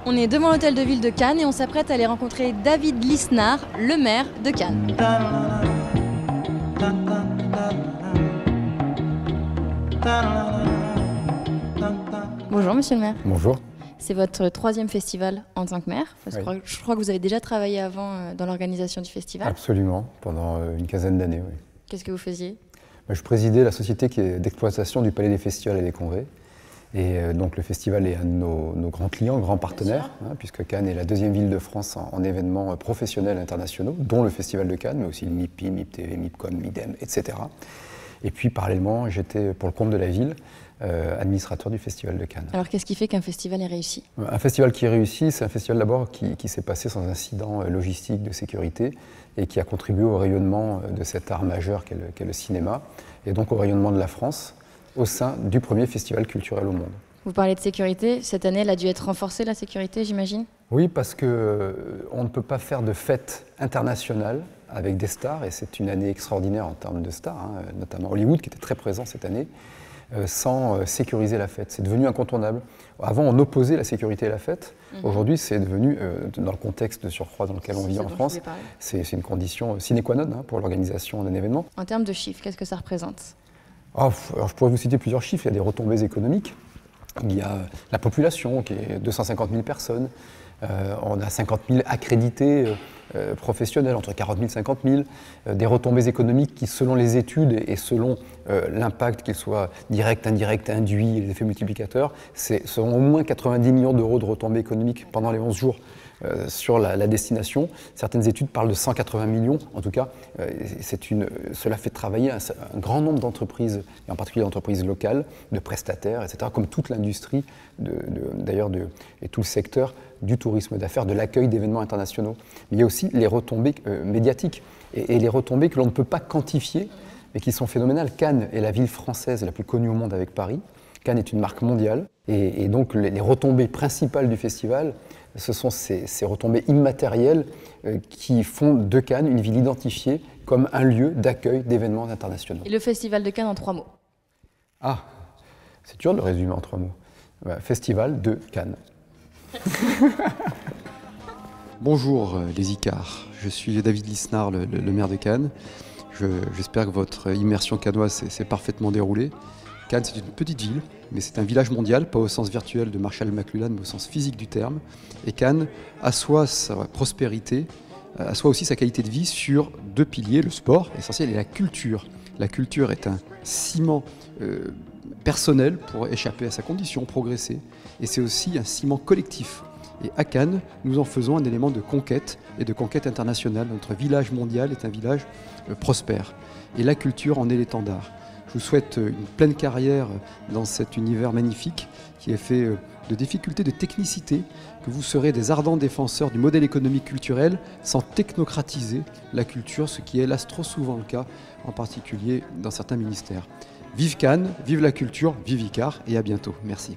On est devant l'hôtel de ville de Cannes et on s'apprête à aller rencontrer David Lisnard, le maire de Cannes. Bonjour monsieur le maire. Bonjour. C'est votre troisième festival en tant que maire. Oui. Je crois que vous avez déjà travaillé avant dans l'organisation du festival. Absolument, pendant une quinzaine d'années, oui. Qu'est-ce que vous faisiez? Je présidais la société d'exploitation du Palais des Festivals et des Congrès. Et donc le festival est un de nos grands clients, grands partenaires, puisque Cannes est la deuxième ville de France en événements professionnels internationaux, dont le Festival de Cannes, mais aussi le MIPI, MIPTV, MIPCOM, MIDEM, etc. Et puis parallèlement, j'étais pour le compte de la ville administrateur du Festival de Cannes. Alors qu'est-ce qui fait qu'un festival est réussi? Un festival qui est réussi, c'est un festival d'abord qui s'est passé sans incident logistique de sécurité et qui a contribué au rayonnement de cet art majeur qu'est le cinéma, et donc au rayonnement de la France au sein du premier festival culturel au monde. Vous parlez de sécurité, cette année elle a dû être renforcée la sécurité, j'imagine? Oui, parce qu'on ne peut pas faire de fête internationale avec des stars, et c'est une année extraordinaire en termes de stars, notamment Hollywood qui était très présent cette année, sans sécuriser la fête. C'est devenu incontournable. Avant, on opposait la sécurité et la fête. Aujourd'hui, c'est devenu, dans le contexte de surcroît dans lequel on vit en France, c'est une condition sine qua non pour l'organisation d'un événement. En termes de chiffres, qu'est-ce que ça représente? Alors, je pourrais vous citer plusieurs chiffres. Il y a des retombées économiques. Il y a la population qui est 250 000 personnes. On a 50 000 accrédités professionnels, entre 40 000 et 50 000. Des retombées économiques qui, selon les études et selon l'impact, qu'il soit direct, indirect, induit, les effets multiplicateurs, seront au moins 90 millions d'euros de retombées économiques pendant les 11 jours sur la destination. Certaines études parlent de 180 millions. En tout cas, cela fait travailler un grand nombre d'entreprises, et en particulier d'entreprises locales, de prestataires, etc., comme toute l'industrie, d'ailleurs, et tout le secteur du tourisme d'affaires, de l'accueil d'événements internationaux. Mais il y a aussi les retombées médiatiques et les retombées que l'on ne peut pas quantifier, mais qui sont phénoménales. Cannes est la ville française la plus connue au monde avec Paris. Cannes est une marque mondiale. Et donc, les retombées principales du festival, ce sont ces retombées immatérielles qui font de Cannes une ville identifiée comme un lieu d'accueil d'événements internationaux. Et le Festival de Cannes en 3 mots? Ah, c'est dur de le résumer en 3 mots. Festival de Cannes. Bonjour les Icares, je suis David Lisnard, le maire de Cannes. J'espère que votre immersion cannoise s'est parfaitement déroulée. Cannes, c'est une petite ville, mais c'est un village mondial, pas au sens virtuel de Marshall McLuhan, mais au sens physique du terme. Et Cannes assoit sa prospérité, assoit aussi sa qualité de vie sur 2 piliers, le sport essentiel et la culture. La culture est un ciment personnel pour échapper à sa condition, progresser. Et c'est aussi un ciment collectif. Et à Cannes, nous en faisons un élément de conquête et de conquête internationale. Notre village mondial est un village prospère. Et la culture en est l'étendard. Je vous souhaite une pleine carrière dans cet univers magnifique qui est fait de difficultés, de technicité, que vous serez des ardents défenseurs du modèle économique culturel sans technocratiser la culture, ce qui est hélas trop souvent le cas, en particulier dans certains ministères. Vive Cannes, vive la culture, vive Icare et à bientôt. Merci.